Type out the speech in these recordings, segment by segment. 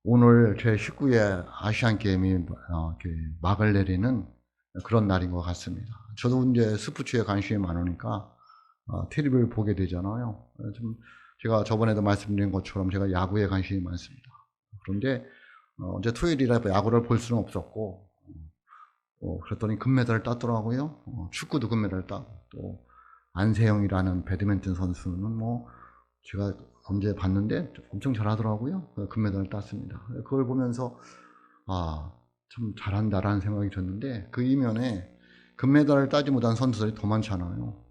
오늘 제19회 아시안 게임이 이렇게 막을 내리는 그런 날인 것 같습니다. 저도 이제 스포츠에 관심이 많으니까 TV를 보게 되잖아요. 좀 제가 저번에도 말씀드린 것처럼 제가 야구에 관심이 많습니다. 그런데 이제 토요일이라 야구를 볼 수는 없었고 그랬더니 금메달을 땄더라고요. 축구도 금메달을 따고 또 안세영이라는 배드민턴 선수는 뭐 제가 언제 봤는데 엄청 잘하더라고요. 금메달을 땄습니다. 그걸 보면서 참 잘한다라는 생각이 들었는데 그 이면에 금메달을 따지 못한 선수들이 더 많잖아요.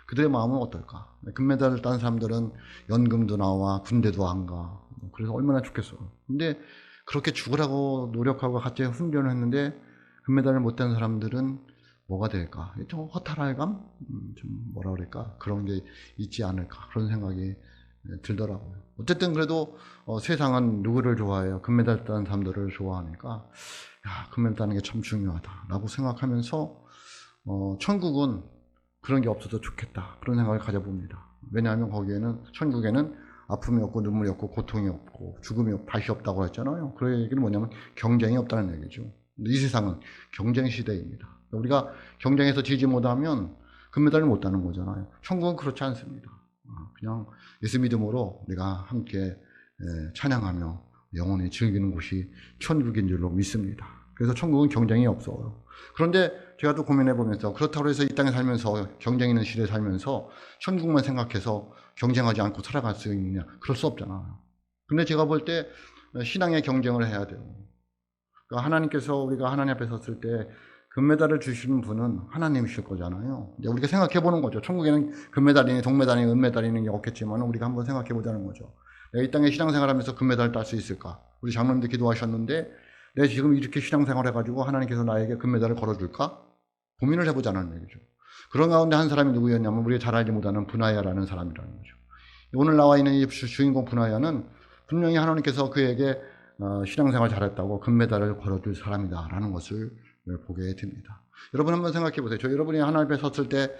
그들의 마음은 어떨까? 금메달을 딴 사람들은 연금도 나와 군대도 안 가. 그래서 얼마나 좋겠어. 근데 그렇게 죽으라고 노력하고 같이 훈련을 했는데 금메달을 못 딴 사람들은 뭐가 될까? 좀 허탈할감? 좀 뭐라 그럴까? 그런 게 있지 않을까? 그런 생각이 들더라고요. 어쨌든 그래도 세상은 누구를 좋아해요? 금메달 딴 사람들을 좋아하니까 금메달 따는 게 참 중요하다라고 생각하면서 천국은 그런 게 없어도 좋겠다 그런 생각을 가져봅니다. 왜냐하면 거기에는 천국에는 아픔이 없고 눈물이 없고 고통이 없고 죽음이 없고 다시 없다고 했잖아요. 그 얘기는 뭐냐면 경쟁이 없다는 얘기죠. 이 세상은 경쟁 시대입니다. 우리가 경쟁에서 지지 못하면 금메달을 못 따는 거잖아요. 천국은 그렇지 않습니다. 그냥 예수 믿음으로 내가 함께 찬양하며 영원히 즐기는 곳이 천국인 줄로 믿습니다. 그래서 천국은 경쟁이 없어요. 그런데 제가 또 고민해 보면서 그렇다고 해서 이 땅에 살면서 경쟁 있는 시대에 살면서 천국만 생각해서 경쟁하지 않고 살아갈 수 있느냐? 그럴 수 없잖아요. 근데 제가 볼 때 신앙의 경쟁을 해야 돼요. 그러니까 하나님께서 우리가 하나님 앞에 섰을 때 금메달을 주시는 분은 하나님이실 거잖아요. 이제 우리가 생각해 보는 거죠. 천국에는 금메달이니 동메달이니 은메달이니 없겠지만 우리가 한번 생각해 보자는 거죠. 내가 이 땅에 신앙생활 하면서 금메달을 딸 수 있을까? 우리 장로님도 기도하셨는데 내가 지금 이렇게 신앙생활 해가지고 하나님께서 나에게 금메달을 걸어줄까? 고민을 해보자는 얘기죠. 그런 가운데 한 사람이 누구였냐면 우리가 잘 알지 못하는 분하야라는 사람이라는 거죠. 오늘 나와 있는 이 주인공 분하야는 분명히 하나님께서 그에게 신앙생활 잘했다고 금메달을 걸어줄 사람이다라는 것을 보게 됩니다. 여러분 한번 생각해 보세요. 여러분이 하나님 앞에 섰을 때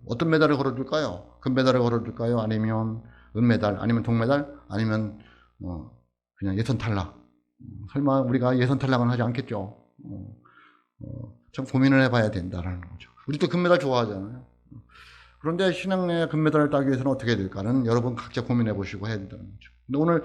어떤 메달을 걸어줄까요? 금메달을 걸어줄까요? 아니면 은메달? 아니면 동메달? 아니면 그냥 예선 탈락? 설마 우리가 예선 탈락은 하지 않겠죠? 참 고민을 해봐야 된다라는 거죠. 우리도 금메달 좋아하잖아요. 그런데 신앙의 금메달을 따기 위해서는 어떻게 될까는 여러분 각자 고민해 보시고 해야 된다는 거죠. 근데 오늘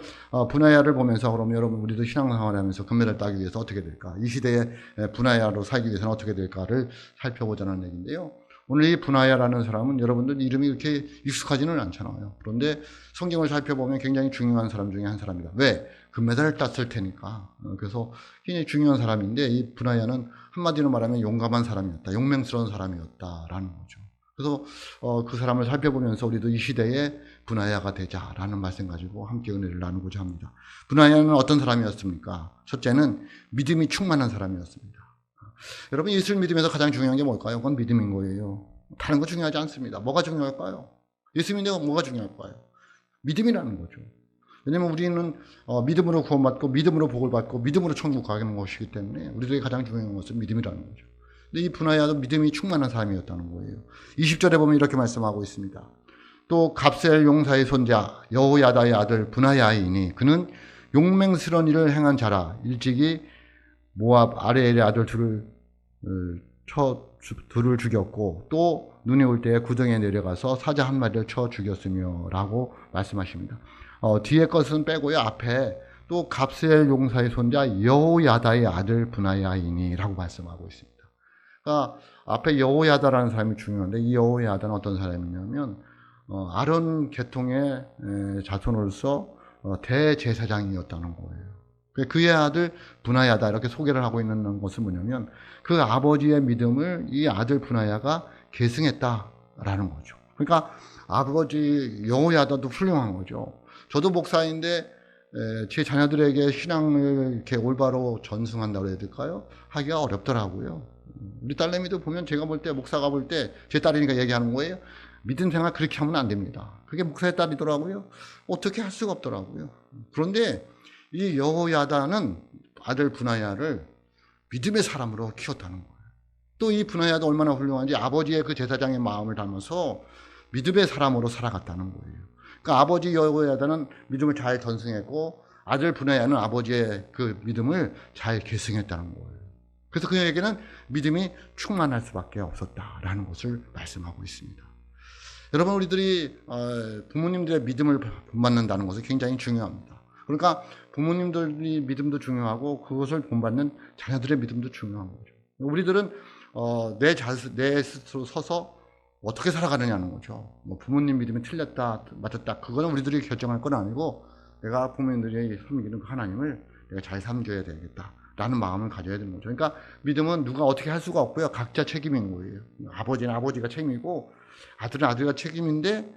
분하야를 보면서 그러면 여러분 우리도 신앙생활 하면서 금메달 따기 위해서 어떻게 될까? 이 시대에 분하야로 살기 위해서는 어떻게 될까를 살펴보자는 얘기인데요. 오늘 이 분하야라는 사람은 여러분들 이름이 이렇게 익숙하지는 않잖아요. 그런데 성경을 살펴보면 굉장히 중요한 사람 중에 한 사람이다. 왜? 금메달을 땄을 테니까. 그래서 굉장히 중요한 사람인데 이 분하야는 한마디로 말하면 용감한 사람이었다. 용맹스러운 사람이었다라는 거죠. 그래서 그 사람을 살펴보면서 우리도 이 시대에 분하야가 되자라는 말씀 가지고 함께 은혜를 나누고자 합니다. 분하야는 어떤 사람이었습니까? 첫째는 믿음이 충만한 사람이었습니다. 여러분 예수를 믿으면서 가장 중요한 게 뭘까요? 그건 믿음인 거예요. 다른 거 중요하지 않습니다. 뭐가 중요할까요? 예수 믿는 거 뭐가 중요할까요? 믿음이라는 거죠. 왜냐면 우리는 믿음으로 구원받고 믿음으로 복을 받고 믿음으로 천국 가는 것이기 때문에 우리들에게 가장 중요한 것은 믿음이라는 거죠. 근데 이 분하야도 믿음이 충만한 사람이었다는 거예요. 20절에 보면 이렇게 말씀하고 있습니다. 또 갑셀 용사의 손자 여호야다의 아들 분하야이니 그는 용맹스러운 일을 행한 자라. 일찍이 모압 아레엘의 아들 둘을 죽였고 또 눈이 올 때에 구덩이에 내려가서 사자 한 마리를 쳐 죽였으며 라고 말씀하십니다. 뒤에 것은 빼고요. 앞에 또 갑셀 용사의 손자 여호야다의 아들 분하야이니 라고 말씀하고 있습니다. 그러니까 앞에 여호야다라는 사람이 중요한데 이 여호야다는 어떤 사람이냐면 아론 계통의 자손으로서 대제사장이었다는 거예요. 그의 아들 분하야다 이렇게 소개를 하고 있는 것은 뭐냐면 그 아버지의 믿음을 이 아들 분하야가 계승했다라는 거죠. 그러니까 아버지 여호야다도 훌륭한 거죠. 저도 목사인데 제 자녀들에게 신앙을 이렇게 올바로 전승한다고 해야 될까요? 하기가 어렵더라고요. 우리 딸내미도 보면 제가 볼 때 목사가 볼 때 제 딸이니까 얘기하는 거예요. 믿음 생활 그렇게 하면 안 됩니다. 그게 목사의 딸이더라고요. 어떻게 할 수가 없더라고요. 그런데 이 여호야다는 아들 분하야를 믿음의 사람으로 키웠다는 거예요. 또 이 분하야도 얼마나 훌륭한지 아버지의 그 제사장의 마음을 담아서 믿음의 사람으로 살아갔다는 거예요. 그러니까 아버지 여호야다는 믿음을 잘 전승했고 아들 분야는 아버지의 그 믿음을 잘 계승했다는 거예요. 그래서 그에게는 믿음이 충만할 수밖에 없었다라는 것을 말씀하고 있습니다. 여러분, 우리들이 부모님들의 믿음을 본받는다는 것은 굉장히 중요합니다. 그러니까 부모님들이 믿음도 중요하고 그것을 본받는 자녀들의 믿음도 중요한 거죠. 우리들은 내 스스로 서서 어떻게 살아가느냐는 거죠. 뭐 부모님 믿음이 틀렸다, 맞았다, 그거는 우리들이 결정할 건 아니고 내가 부모님들이 섬기는 그 하나님을 내가 잘 섬겨야 되겠다라는 마음을 가져야 되는 거죠. 그러니까 믿음은 누가 어떻게 할 수가 없고요. 각자 책임인 거예요. 아버지는 아버지가 책임이고 아들은 아들가 책임인데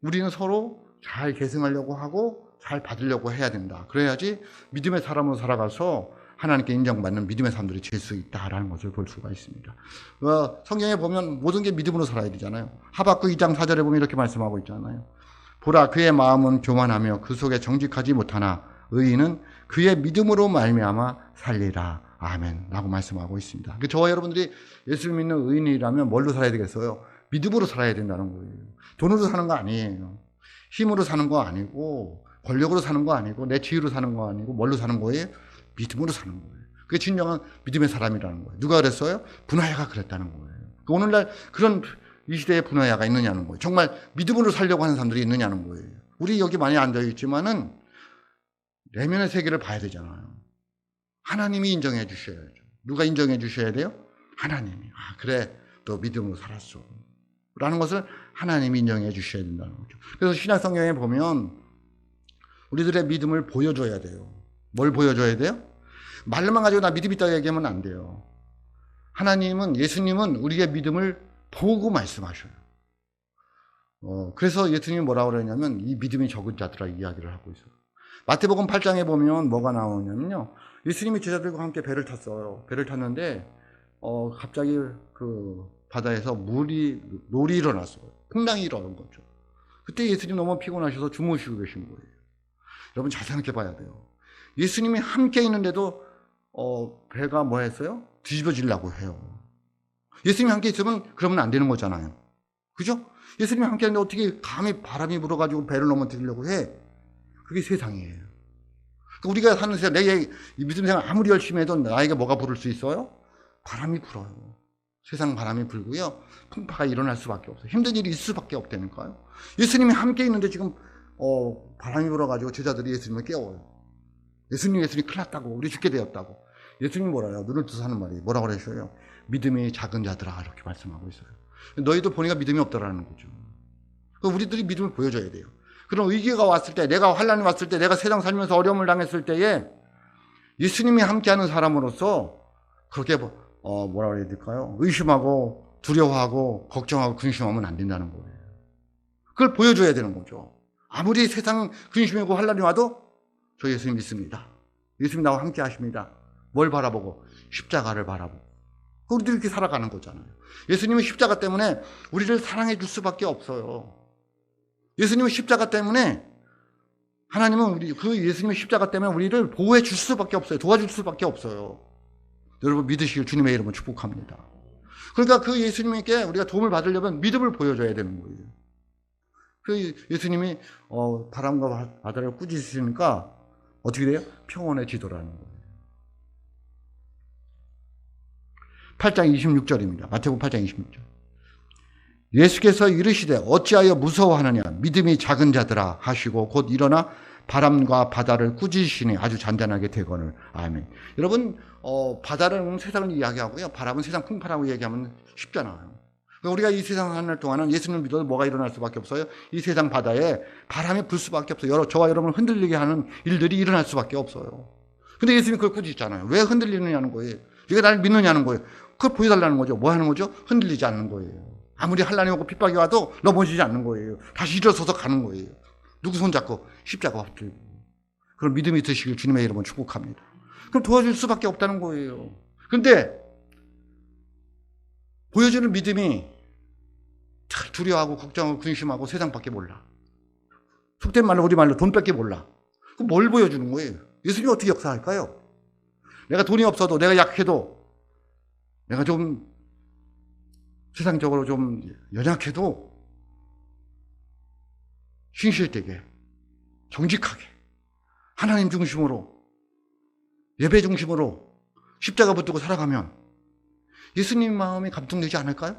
우리는 서로 잘 계승하려고 하고 잘 받으려고 해야 된다. 그래야지 믿음의 사람으로 살아가서 하나님께 인정받는 믿음의 사람들이 될 수 있다라는 것을 볼 수가 있습니다. 성경에 보면 모든 게 믿음으로 살아야 되잖아요. 하박국 2장 4절에 보면 이렇게 말씀하고 있잖아요. 보라, 그의 마음은 교만하며 그 속에 정직하지 못하나 의인은 그의 믿음으로 말미암아 살리라. 아멘. 라고 말씀하고 있습니다. 저와 여러분들이 예수를 믿는 의인이라면 뭘로 살아야 되겠어요? 믿음으로 살아야 된다는 거예요. 돈으로 사는 거 아니에요. 힘으로 사는 거 아니고 권력으로 사는 거 아니고 내 지위로 사는 거 아니고 뭘로 사는 거예요? 믿음으로 사는 거예요. 그게 진정한 믿음의 사람이라는 거예요. 누가 그랬어요? 분하야가 그랬다는 거예요. 오늘날 그런 이 시대에 분하야가 있느냐는 거예요. 정말 믿음으로 살려고 하는 사람들이 있느냐는 거예요. 우리 여기 많이 앉아있지만은 내면의 세계를 봐야 되잖아요. 하나님이 인정해 주셔야죠. 누가 인정해 주셔야 돼요? 하나님이. 아, 그래, 너 믿음으로 살았어 라는 것을 하나님이 인정해 주셔야 된다는 거죠. 그래서 신약 성경에 보면 우리들의 믿음을 보여줘야 돼요. 뭘 보여줘야 돼요? 말로만 가지고 나 믿음 있다고 얘기하면 안 돼요. 하나님은, 예수님은 우리의 믿음을 보고 말씀하셔요. 그래서 예수님이 뭐라고 그러냐면 이 믿음이 적은 자들아 이야기를 하고 있어요. 마태복음 8장에 보면 뭐가 나오냐면요. 예수님이 제자들과 함께 배를 탔어요. 배를 탔는데 갑자기 그 바다에서 놀이 일어났어요. 풍랑이 일어난 거죠. 그때 예수님 너무 피곤하셔서 주무시고 계신 거예요. 여러분 잘 생각해 봐야 돼요. 예수님이 함께 있는데도 배가 뭐 했어요? 뒤집어지려고 해요. 예수님이 함께 있으면 그러면 안 되는 거잖아요. 그죠? 예수님이 함께 있는데 어떻게 감히 바람이 불어가지고 배를 넘어뜨리려고 해? 그게 세상이에요. 우리가 사는 세상, 내 믿음 생활 아무리 열심히 해도 나에게 뭐가 불을 수 있어요? 바람이 불어요. 세상 바람이 불고요. 풍파가 일어날 수밖에 없어요. 힘든 일이 있을 수밖에 없다니까요. 예수님이 함께 있는데 지금 바람이 불어가지고 제자들이 예수님을 깨워요. 예수님 큰일 났다고, 우리 죽게 되었다고. 예수님이 뭐라요? 눈을 뜨서 하는 말이 뭐라고 그러셔요? 믿음이 작은 자들아 이렇게 말씀하고 있어요. 너희도 보니까 믿음이 없더라는 거죠. 우리들이 믿음을 보여줘야 돼요. 그런 위기가 왔을 때, 내가 환난이 왔을 때, 내가 세상 살면서 어려움을 당했을 때에 예수님이 함께하는 사람으로서 그렇게 뭐라고 해야 될까요? 의심하고 두려워하고 걱정하고 근심하면 안 된다는 거예요. 그걸 보여줘야 되는 거죠. 아무리 세상 근심이고 환난이 와도 저 예수님 믿습니다. 예수님 나와 함께 하십니다. 뭘 바라보고? 십자가를 바라보고. 우리들이 이렇게 살아가는 거잖아요. 예수님은 십자가 때문에 우리를 사랑해 줄 수밖에 없어요. 예수님은 십자가 때문에 하나님은 그 예수님의 십자가 때문에 우리를 보호해 줄 수밖에 없어요. 도와줄 수밖에 없어요. 여러분 믿으시길 주님의 이름으로 축복합니다. 그러니까 그 예수님께 우리가 도움을 받으려면 믿음을 보여줘야 되는 거예요. 그 예수님이 바람과 바다를 꾸짖으시니까 어떻게 돼요? 평온의 지도라는 거예요. 8장 26절입니다. 마태복음 8장 26절. 예수께서 이르시되 어찌하여 무서워하느냐 믿음이 작은 자들아 하시고 곧 일어나 바람과 바다를 꾸짖으시니 아주 잔잔하게 되거늘. 아멘. 여러분 바다는 세상을 이야기하고요. 바람은 세상 풍파라고 얘기하면 쉽잖아요. 우리가 이 세상 사는 동안은 예수님을 믿어도 뭐가 일어날 수밖에 없어요? 이 세상 바다에 바람이 불 수밖에 없어요. 저와 여러분을 흔들리게 하는 일들이 일어날 수밖에 없어요. 근데 예수님이 그걸 꾸짖잖아요. 왜 흔들리느냐는 거예요. 네가 나를 믿느냐는 거예요. 그걸 보여달라는 거죠. 뭐 하는 거죠? 흔들리지 않는 거예요. 아무리 환난이 오고 핍박이 와도 넘어지지 않는 거예요. 다시 일어서서 가는 거예요. 누구 손잡고? 십자가 붙들고. 그런 믿음이 드시길 주님의 이름으로 축복합니다. 그럼 도와줄 수밖에 없다는 거예요. 그런데 보여주는 믿음이 잘 두려워하고 걱정하고 근심하고 세상밖에 몰라. 속된 말로 우리 말로 돈밖에 몰라. 그럼 뭘 보여주는 거예요? 예수님이 어떻게 역사할까요? 내가 돈이 없어도 내가 약해도 내가 좀 세상적으로 좀 연약해도 신실되게, 정직하게, 하나님 중심으로, 예배 중심으로 십자가 붙들고 살아가면 예수님 마음이 감동되지 않을까요?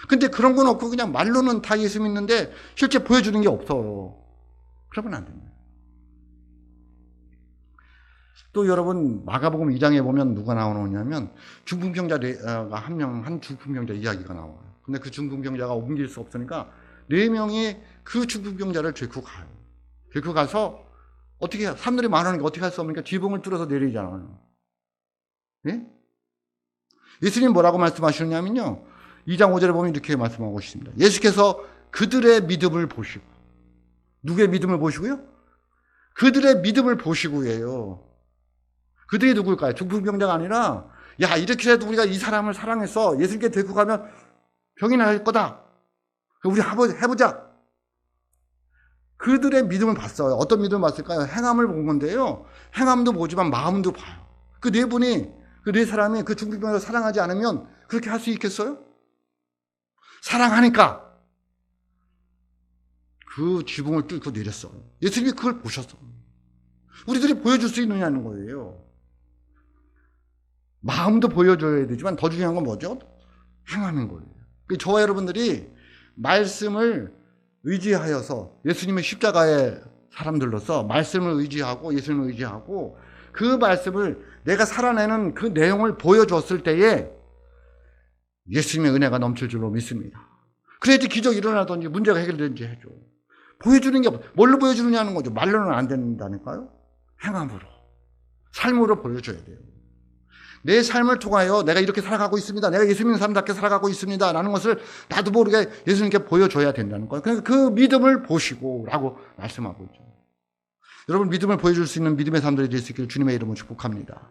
근데 그런 건 없고 그냥 말로는 다 예수 믿는데 실제 보여주는 게 없어요. 그러면 안 됩니다. 또 여러분 마가복음 2장에 보면 누가 나오느냐면 중풍병자가 한 중풍병자 이야기가 나와요. 근데 그 중풍병자가 옮길 수 없으니까 4명이 그 중풍병자를 데리고 가요. 데리고 가서 어떻게 해요? 사람들이 많으니까 어떻게 할 수 없으니까 지붕을 뚫어서 내리잖아요. 예? 예수님 뭐라고 말씀하시느냐면요. 2장 5절에 보면 이렇게 말씀하고 있습니다. 예수께서 그들의 믿음을 보시고, 누구의 믿음을 보시고요? 그들의 믿음을 보시고예요. 그들이 누굴까요? 중풍병자가 아니라 야 이렇게라도 우리가 이 사람을 사랑해서 예수님께 데리고 가면 병이 날 거다. 우리 해보자. 그들의 믿음을 봤어요. 어떤 믿음을 봤을까요? 행함을 본 건데요. 행함도 보지만 마음도 봐요. 그 네 분이, 그 네 사람이 그 중풍병자를 사랑하지 않으면 그렇게 할 수 있겠어요? 사랑하니까 그 지붕을 뚫고 내렸어요. 예수님이 그걸 보셨어요. 우리들이 보여줄 수 있느냐는 거예요. 마음도 보여줘야 되지만 더 중요한 건 뭐죠? 행하는 거예요. 저와 여러분들이 말씀을 의지하여서 예수님의 십자가의 사람들로서 말씀을 의지하고 예수님을 의지하고 그 말씀을 내가 살아내는 그 내용을 보여줬을 때에 예수님의 은혜가 넘칠 줄로 믿습니다. 그래야지 기적이 일어나든지 문제가 해결되든지 해줘. 보여주는 게 뭘로 보여주느냐는 거죠. 말로는 안 된다니까요. 행함으로, 삶으로 보여줘야 돼요. 내 삶을 통하여 내가 이렇게 살아가고 있습니다. 내가 예수 믿는 사람답게 살아가고 있습니다. 라는 것을 나도 모르게 예수님께 보여줘야 된다는 거예요. 그러니까 그 믿음을 보시고 라고 말씀하고 있죠. 여러분 믿음을 보여줄 수 있는 믿음의 사람들이 될 수 있기를 주님의 이름으로 축복합니다.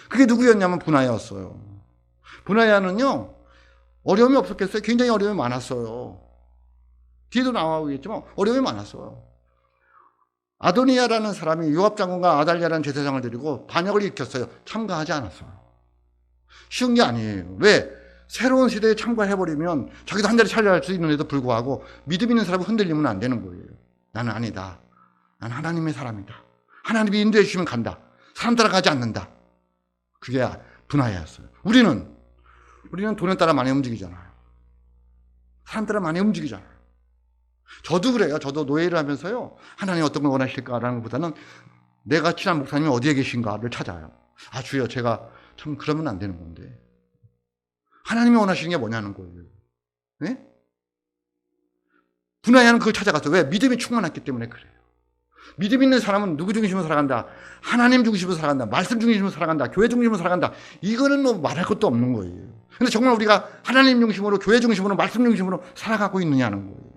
그게 누구였냐면 분하야였어요. 분하야는요. 어려움이 없었겠어요? 굉장히 어려움이 많았어요. 뒤에도 나오겠지만 어려움이 많았어요. 아도니아라는 사람이 요압 장군과 아달랴라는 제사장을 데리고 반역을 일으켰어요. 참가하지 않았어요. 쉬운 게 아니에요. 왜? 새로운 시대에 참가해버리면 자기도 한 자리 차지할 수 있는데도 불구하고 믿음 있는 사람은 흔들리면 안 되는 거예요. 나는 아니다. 난 하나님의 사람이다. 하나님이 인도해 주시면 간다. 사람 따라가지 않는다. 그게 분하야였어요. 우리는 돈에 따라 많이 움직이잖아요. 사람 따라 많이 움직이잖아요. 저도 그래요. 저도 노예를 하면서요. 하나님 어떤 걸 원하실까라는 것보다는 내가 친한 목사님이 어디에 계신가를 찾아요. 아 주여 제가 참 그러면 안 되는 건데 하나님이 원하시는 게 뭐냐는 거예요. 네? 분하야는 그걸 찾아갔어요. 왜? 믿음이 충만했기 때문에 그래요. 믿음 있는 사람은 누구 중심으로 살아간다? 하나님 중심으로 살아간다. 말씀 중심으로 살아간다. 교회 중심으로 살아간다. 이거는 뭐 말할 것도 없는 거예요. 근데 정말 우리가 하나님 중심으로, 교회 중심으로, 말씀 중심으로 살아가고 있느냐는 거예요.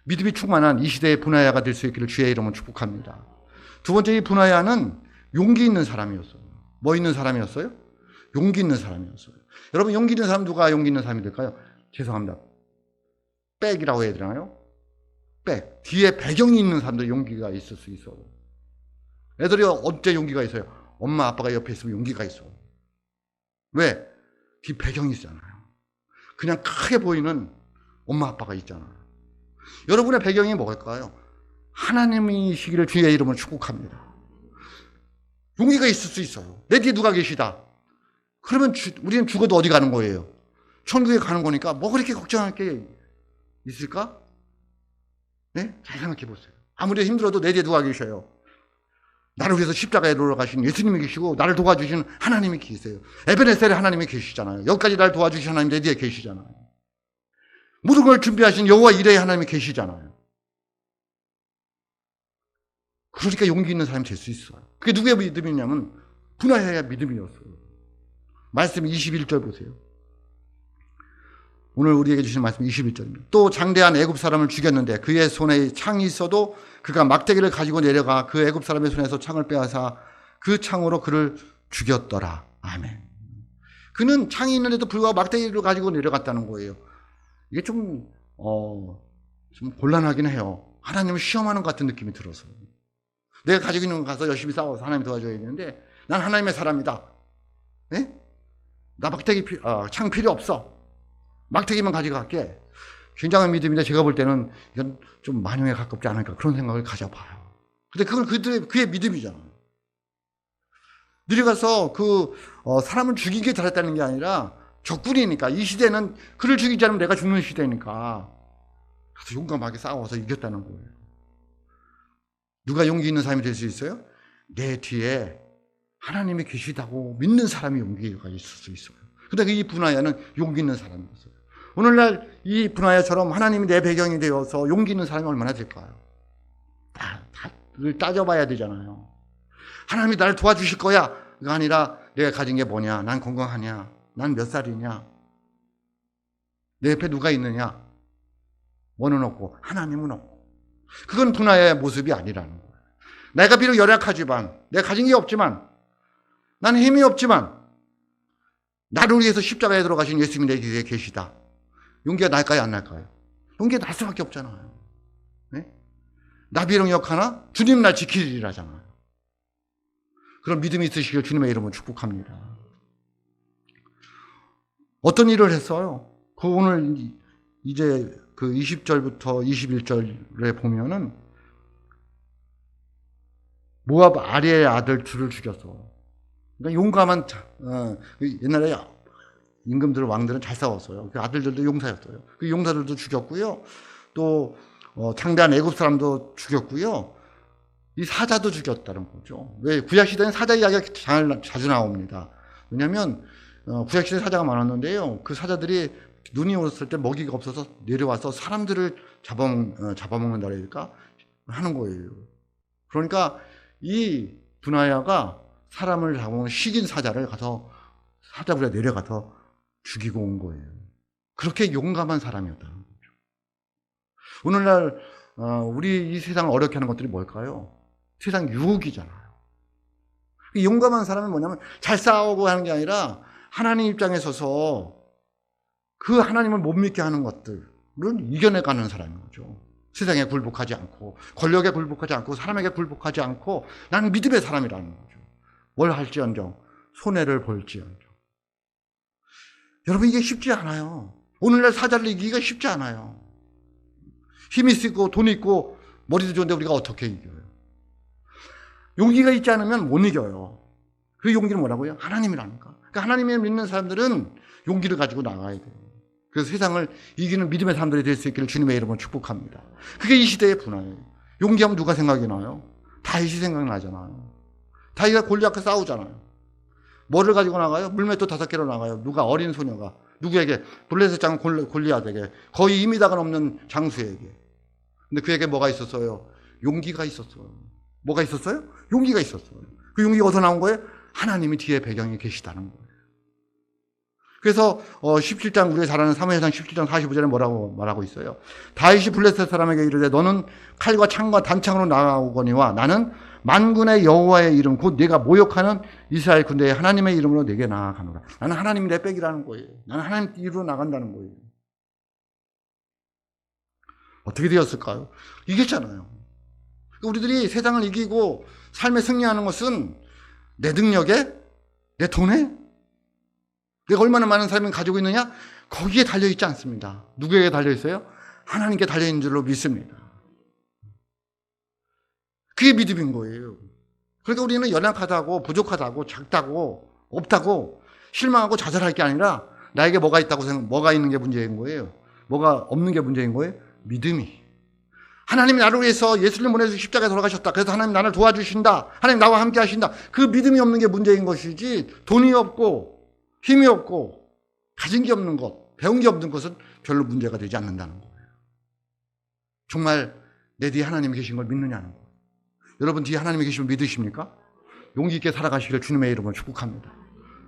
믿음이 충만한 이 시대의 분하야가 될 수 있기를 주의 이름으로 축복합니다. 두 번째 이 분하야는 용기 있는 사람이었어요. 뭐 있는 사람이었어요? 용기 있는 사람이었어요. 여러분 용기 있는 사람 누가 용기 있는 사람이 될까요? 죄송합니다. 백이라고 해야 되나요? 백. 뒤에 배경이 있는 사람들 용기가 있을 수 있어요. 애들이 언제 용기가 있어요? 엄마 아빠가 옆에 있으면 용기가 있어. 왜? 뒤 배경이 있잖아요. 그냥 크게 보이는 엄마 아빠가 있잖아요. 여러분의 배경이 뭘까요? 하나님이시기를 주의 이름으로 축복합니다. 용기가 있을 수 있어요. 내 뒤에 누가 계시다. 그러면 우리는 죽어도 어디 가는 거예요? 천국에 가는 거니까 뭐 그렇게 걱정할 게 있을까? 네? 잘 생각해 보세요. 아무리 힘들어도 내 뒤에 누가 계셔요? 나를 위해서 십자가에 돌아가신 예수님이 계시고 나를 도와주시는 하나님이 계세요. 에베네셀에 하나님이 계시잖아요. 여기까지 나를 도와주신 하나님 내 뒤에 계시잖아요. 모든 걸 준비하신 여호와 이레의 하나님이 계시잖아요. 그러니까 용기 있는 사람이 될 수 있어요. 그게 누구의 믿음이냐면 분하야의 믿음이었어요. 말씀 21절 보세요. 오늘 우리에게 주신 말씀 21절입니다. 또 장대한 애굽 사람을 죽였는데 그의 손에 창이 있어도 그가 막대기를 가지고 내려가 그 애굽 사람의 손에서 창을 빼앗아 그 창으로 그를 죽였더라. 아멘. 그는 창이 있는데도 불구하고 막대기를 가지고 내려갔다는 거예요. 이게 좀 곤란하긴 해요. 하나님을 시험하는 것 같은 느낌이 들어서. 내가 가지고 있는 거 가서 열심히 싸워서 하나님 도와줘야 되는데 난 하나님의 사람이다. 네? 나 막대기 창 필요 없어. 막대기만 가져갈게. 굉장한 믿음인데 제가 볼 때는 이건 좀 만용에 가깝지 않을까 그런 생각을 가져봐요. 근데 그걸 그의 믿음이잖아요. 내려가서 사람을 죽이게 잘했다는 게 아니라 적군이니까, 이 시대는 그를 죽이지 않으면 내가 죽는 시대니까 가서 용감하게 싸워서 이겼다는 거예요. 누가 용기 있는 사람이 될 수 있어요? 내 뒤에 하나님이 계시다고 믿는 사람이 용기가 있을 수 있어요. 근데 이 분하야는 용기 있는 사람이었어요. 오늘날 이 분하야처럼 하나님이 내 배경이 되어서 용기 있는 사람이 얼마나 될까요? 다를 따져봐야 되잖아요. 하나님이 나를 도와주실 거야. 그게 아니라 내가 가진 게 뭐냐? 난 건강하냐? 난 몇 살이냐? 내 옆에 누가 있느냐? 뭐는 없고 하나님은 없고. 그건 분하야의 모습이 아니라는 거예요. 내가 비록 열악하지만, 내가 가진 게 없지만, 나는 힘이 없지만 나를 위해서 십자가에 들어가신 예수님이 내 뒤에 계시다. 용기가 날까요, 안 날까요? 용기가 날 수밖에 없잖아요. 네? 나 비록 역하나 주님 날 지키리라잖아요. 그런 믿음이 있으시길 주님의 이름으로 축복합니다. 어떤 일을 했어요? 오늘 이제 20절부터 21절에 보면은 모압 아리의 아들 둘을 죽였어. 그러니까 용감한, 옛날에 임금들, 왕들은 잘 싸웠어요. 그 아들들도 용사였어요. 그 용사들도 죽였고요. 또 창대한 애굽 사람도 죽였고요. 이 사자도 죽였다는 거죠. 왜? 구약시대는 사자 이야기가 자주 나옵니다. 왜냐하면 구약시대에 사자가 많았는데요. 그 사자들이 눈이 왔을 때 먹이가 없어서 내려와서 사람들을 잡아먹는다 그럴까 하는 거예요. 그러니까 이 분하야가 사람을 잡아먹는 식인 사자를 가서 사자굴에 내려가서 죽이고 온 거예요. 그렇게 용감한 사람이었다는 거죠. 오늘날 우리 이 세상을 어렵게 하는 것들이 뭘까요? 세상 유혹이잖아요. 용감한 사람은 뭐냐면 잘 싸우고 하는 게 아니라 하나님 입장에 서서 그 하나님을 못 믿게 하는 것들을 이겨내가는 사람인 거죠. 세상에 굴복하지 않고, 권력에 굴복하지 않고, 사람에게 굴복하지 않고, 나는 믿음의 사람이라는 거죠. 뭘 할지언정, 손해를 볼지언정. 여러분, 이게 쉽지 않아요. 오늘날 사자를 이기기가 쉽지 않아요. 힘이 있고, 돈이 있고, 머리도 좋은데 우리가 어떻게 이겨요? 용기가 있지 않으면 못 이겨요. 그 용기는 뭐라고요? 하나님이라니까. 그러니까 하나님을 믿는 사람들은 용기를 가지고 나가야 돼요. 그래서 세상을 이기는 믿음의 사람들이 될 수 있기를 주님의 이름으로 축복합니다. 그게 이 시대의 분화예요. 용기하면 누가 생각이 나요? 다윗이 생각나잖아요. 다윗과 골리앗과 싸우잖아요. 뭐를 가지고 나가요? 물맷돌 5개로 나가요. 누가? 어린 소녀가. 누구에게? 블레셋 장 골리앗에게. 거의 2미터가 넘는 장수에게. 근데 그에게 뭐가 있었어요? 용기가 있었어요. 뭐가 있었어요? 용기가 있었어요. 그 용기가 어디서 나온 거예요? 하나님이 뒤에 배경에 계시다는 거예요. 그래서 17장, 우리가 잘 아는 사무엘상 17장 45절에 뭐라고 말하고 있어요? 다윗이 블레셋 사람에게 이르되 너는 칼과 창과 단창으로 나아오거니와 나는 만군의 여호와의 이름 곧 네가 모욕하는 이스라엘 군대의 하나님의 이름으로 네게 나아가노라. 나는 하나님 내 백이라는 거예요. 나는 하나님 뒤로 나간다는 거예요. 어떻게 되었을까요? 이겼잖아요. 우리들이 세상을 이기고 삶에 승리하는 것은 내 능력에, 내 돈에, 내가 얼마나 많은 삶을 가지고 있느냐? 거기에 달려있지 않습니다. 누구에게 달려있어요? 하나님께 달려있는 줄로 믿습니다. 그게 믿음인 거예요. 그러니까 우리는 연약하다고, 부족하다고, 작다고, 없다고, 실망하고 좌절할 게 아니라 나에게 뭐가 있다고 뭐가 있는 게 문제인 거예요. 뭐가 없는 게 문제인 거예요. 믿음이. 하나님이 나를 위해서 예수님 보내서 십자가에 돌아가셨다. 그래서 하나님 나를 도와주신다. 하나님 나와 함께 하신다. 그 믿음이 없는 게 문제인 것이지, 돈이 없고 힘이 없고 가진 게 없는 것, 배운 게 없는 것은 별로 문제가 되지 않는다는 거예요. 정말 내 뒤에 하나님이 계신 걸 믿느냐는 거예요. 여러분 뒤에 하나님이 계신 걸 믿으십니까? 용기 있게 살아가시길 주님의 이름으로 축복합니다.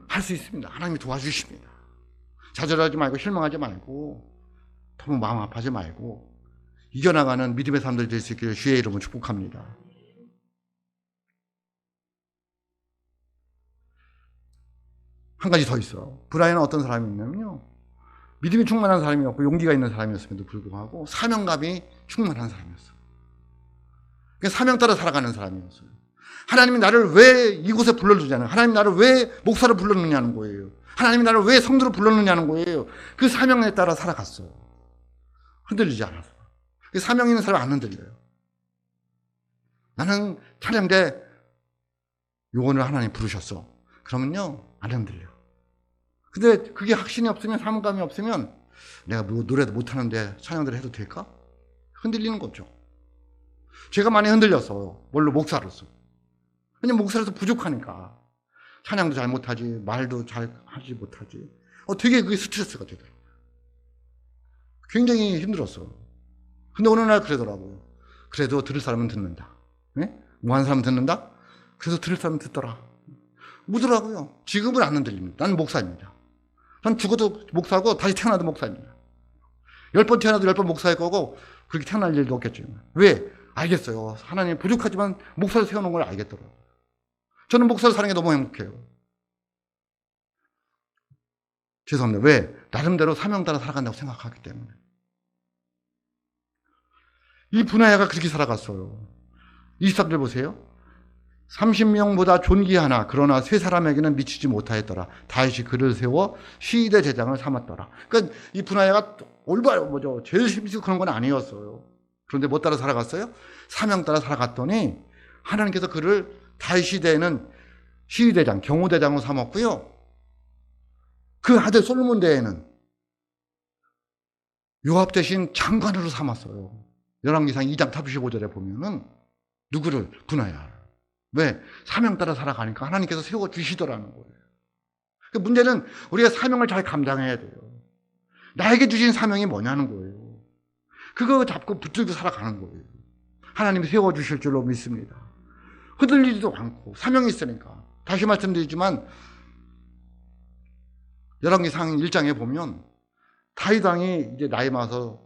할 수 있습니다. 하나님이 도와주십니다. 좌절하지 말고 실망하지 말고 너무 마음 아파하지 말고 이겨나가는 믿음의 사람들이 될 수 있기를 주의 이름으로 축복합니다. 한 가지 더 있어요. 브라이언은 어떤 사람이었냐면요, 믿음이 충만한 사람이었고 용기가 있는 사람이었음에도 불구하고 사명감이 충만한 사람이었어요. 그러니까 사명 따라 살아가는 사람이었어요. 하나님이 나를 왜 이곳에 불러주냐는, 하나님이 나를 왜 목사로 불렀느냐는 거예요. 하나님이 나를 왜 성도로 불렀느냐는 거예요. 그 사명에 따라 살아갔어요. 흔들리지 않았어. 사명 있는 사람 안 흔들려요. 나는 찬양대 요원을 하나님 부르셨어. 그러면요, 안 흔들려. 근데 그게 확신이 없으면, 사명감이 없으면 내가 뭐 노래도 못하는데 찬양대를 해도 될까? 흔들리는 거죠. 제가 많이 흔들렸어요. 뭘로? 목사로서. 왜냐면 목사로서 부족하니까. 찬양도 잘 못하지, 말도 잘 하지 못하지. 되게 그게 스트레스가 되더라고요. 굉장히 힘들었어요. 근데 어느 날 그러더라고요. 그래도 들을 사람은 듣는다. 네? 뭐 하는 사람은 듣는다? 그래서 들을 사람은 듣더라. 뭐더라고요. 지금은 안 흔들립니다. 나는 목사입니다. 난 죽어도 목사고 다시 태어나도 목사입니다. 10번 태어나도 10번 목사일 거고 그렇게 태어날 일도 없겠지만. 왜? 알겠어요. 하나님 부족하지만 목사를 세워놓은 걸 알겠더라고요. 저는 목사로 사는 게 너무 행복해요. 죄송합니다. 왜? 나름대로 사명 따라 살아간다고 생각하기 때문에. 이 분하야가 그렇게 살아갔어요. 23절 보세요. 30명보다 존귀하나 그러나 세 사람에게는 미치지 못하였더라. 다윗이 그를 세워 시대 제장을 삼았더라. 그러니까 이 분하야가 올바로 뭐죠? 제일 힘쓰고 그런 건 아니었어요. 그런데 뭐 따라 살아갔어요? 사명 따라 살아갔더니 하나님께서 그를 다윗 시대에는 시대장, 경호대장으로 삼았고요. 그 아들 솔로몬 때에는 요압 대신 장관으로 삼았어요. 열왕기상 2장 35절에 보면은 누구를? 분하야. 왜? 사명 따라 살아가니까 하나님께서 세워주시더라는 거예요. 그 문제는 우리가 사명을 잘 감당해야 돼요. 나에게 주신 사명이 뭐냐는 거예요. 그거 잡고 붙들고 살아가는 거예요. 하나님이 세워주실 줄로 믿습니다. 흔들리지도 않고 사명이 있으니까. 다시 말씀드리지만 열왕기상 1장에 보면 다윗 왕이 이제 나이 많아서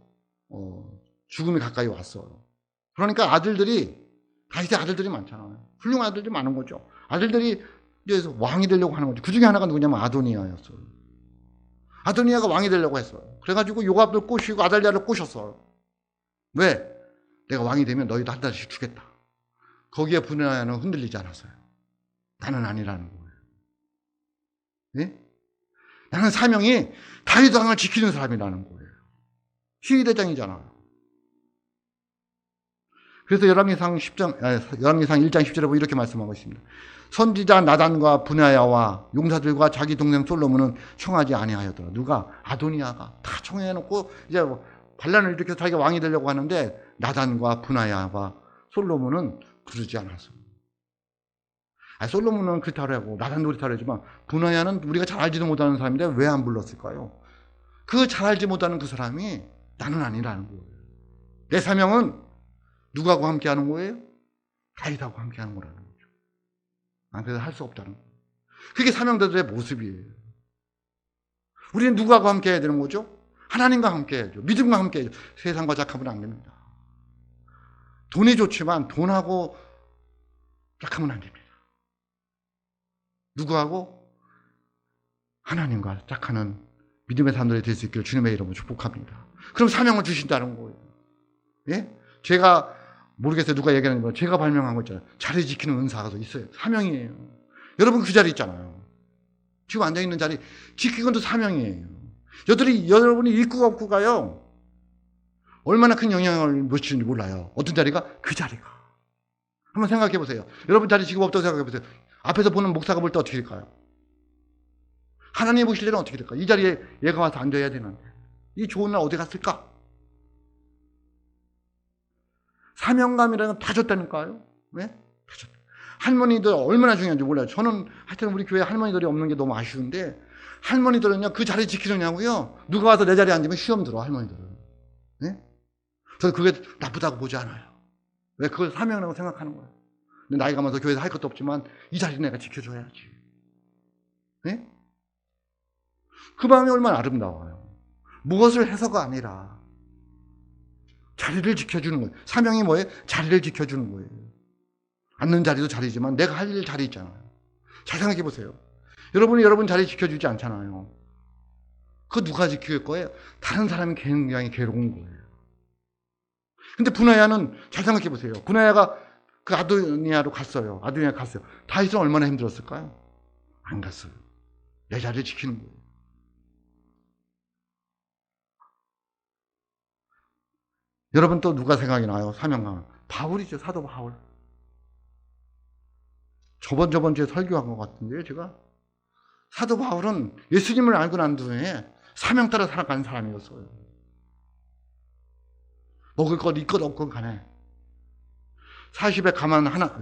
죽음이 가까이 왔어요. 그러니까 다윗의 아들들이 많잖아요. 훌륭한 아들들이 많은 거죠. 아들들이 이제 왕이 되려고 하는 거죠. 그 중에 하나가 누구냐면 아도니아였어요. 아도니아가 왕이 되려고 했어요. 그래가지고 요압을 꼬시고 아달랴를 꼬셨어요. 왜? 내가 왕이 되면 너희도 한 달씩 주겠다. 거기에 분하야는 흔들리지 않았어요. 나는 아니라는 거예요. 네? 나는 사명이 다윗 왕을 지키는 사람이라는 거예요. 시위대장이잖아요. 그래서 열왕기상 1장 10절에 보면 이렇게 말씀하고 있습니다. 선지자 나단과 분하야와 용사들과 자기 동생 솔로몬은 청하지 아니하였더라. 누가? 아도니아가 다 청해놓고 이제 반란을 일으켜서 자기가 왕이 되려고 하는데 나단과 분하야와 솔로몬은 부르지 않았어요. 솔로몬은 그렇다고 나단도 그렇다고 하지만 분하야는 우리가 잘 알지도 못하는 사람인데 왜 안 불렀을까요? 그 잘 알지 못하는 그 사람이 나는 아니라는 거예요. 내 사명은 누구하고 함께 하는 거예요? 다윗하고 함께 하는 거라는 거죠. 그래서 할 수 없다는 거예요. 그게 사명자들의 모습이에요. 우리는 누구하고 함께 해야 되는 거죠? 하나님과 함께 해야죠. 믿음과 함께 해야죠. 세상과 작하면 안 됩니다. 돈이 좋지만 돈하고 짝하면 안 됩니다. 누구하고? 하나님과 짝하는 믿음의 사람들이 될 수 있기를 주님의 이름으로 축복합니다. 그럼 사명을 주신다는 거예요. 예? 제가 모르겠어요. 누가 얘기하는 거. 제가 발명한 거 있잖아요. 자리 지키는 은사가 있어요. 사명이에요. 여러분 그 자리 있잖아요. 지금 앉아있는 자리 지키는 것도 사명이에요. 여러분이 있고 없고가요. 얼마나 큰 영향을 미치는지 몰라요. 어떤 자리가? 그 자리가. 한번 생각해 보세요. 여러분 자리 지금 없다고 생각해 보세요. 앞에서 보는 목사가 볼 때 어떻게 될까요? 하나님이 보실 때는 어떻게 될까요? 이 자리에 얘가 와서 앉아야 되는데 이 좋은 날 어디 갔을까? 사명감이라는 건 다 줬다니까요. 왜? 다 줬다. 할머니들 얼마나 중요한지 몰라요. 저는 하여튼 우리 교회 할머니들이 없는 게 너무 아쉬운데 할머니들은요 그 자리 지키느냐고요. 누가 와서 내 자리에 앉으면 시험 들어 할머니들은. 네? 저는 그게 나쁘다고 보지 않아요. 왜? 그걸 사명이라고 생각하는 거예요. 근데 나이가 많아서 교회에서 할 것도 없지만 이 자리는 내가 지켜줘야지. 네? 그 마음이 얼마나 아름다워요. 무엇을 해서가 아니라 자리를 지켜주는 거예요. 사명이 뭐예요? 자리를 지켜주는 거예요. 앉는 자리도 자리지만 내가 할 일 자리 있잖아요. 잘 생각해 보세요. 여러분이 여러분 자리 지켜주지 않잖아요. 그거 누가 지킬 거예요? 다른 사람이 굉장히 괴로운 거예요. 근데 분하야는 잘 생각해 보세요. 분하야가 그 아도니아로 갔어요. 아도니아 갔어요. 다윗은 얼마나 힘들었을까요? 안 갔어요. 내 자리를 지키는 거예요. 여러분 또 누가 생각이 나요? 사명감. 바울이죠. 사도 바울. 저번 주에 설교한 것 같은데요, 제가. 사도 바울은 예수님을 알고 난 뒤에 사명 따라 살아가는 사람이었어요. 먹을 것 있건 없건 간에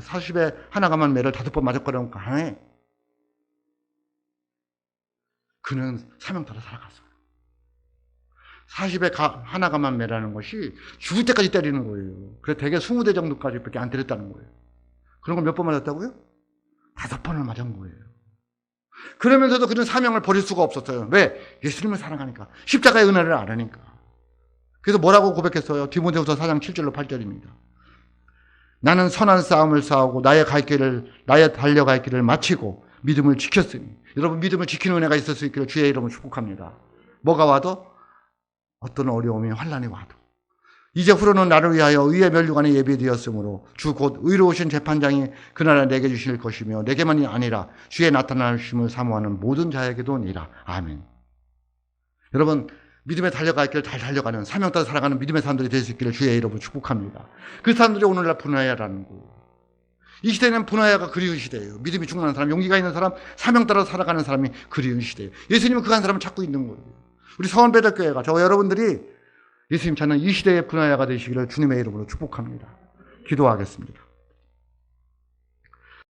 40에 하나 가만 매를 5번 맞았거든 간에 그는 사명 따라 살아갔어요. 40에 하나 가만 매라는 것이 죽을 때까지 때리는 거예요. 그래서 대개 20대 정도까지밖에 안 때렸다는 거예요. 그런 걸 몇 번 맞았다고요? 5번을 맞은 거예요. 그러면서도 그는 사명을 버릴 수가 없었어요. 왜? 예수님을 사랑하니까. 십자가의 은혜를 알으니까. 그래서 뭐라고 고백했어요? 디모데후서 4장 7절로 8절입니다. 나는 선한 싸움을 싸우고 나의 달려갈 길을 마치고 믿음을 지켰으니. 여러분 믿음을 지키는 은혜가 있을 수 있기를 주의 이름으로 축복합니다. 뭐가 와도 어떤 어려움이 환난이 와도 이제 후로는 나를 위하여 의의 면류관이 예비되었으므로 주 곧 의로우신 재판장이 그날에 내게 주실 것이며 내게만이 아니라 주의 나타나심을 사모하는 모든 자에게도니라. 아멘. 여러분 믿음에 달려갈 길을 잘 달려가는 사명 따라 살아가는 믿음의 사람들이 될 수 있기를 주의 이름으로 축복합니다. 그 사람들이 오늘날 분하야라는 거예요. 이 시대는 분하야가 그리운 시대예요. 믿음이 충만한 사람, 용기가 있는 사람, 사명 따라 살아가는 사람이 그리운 시대예요. 예수님은 그 한 사람을 찾고 있는 거예요. 우리 서원배들교회가 저와 여러분들이 예수님 찾는 이 시대의 분하야가 되시기를 주님의 이름으로 축복합니다. 기도하겠습니다.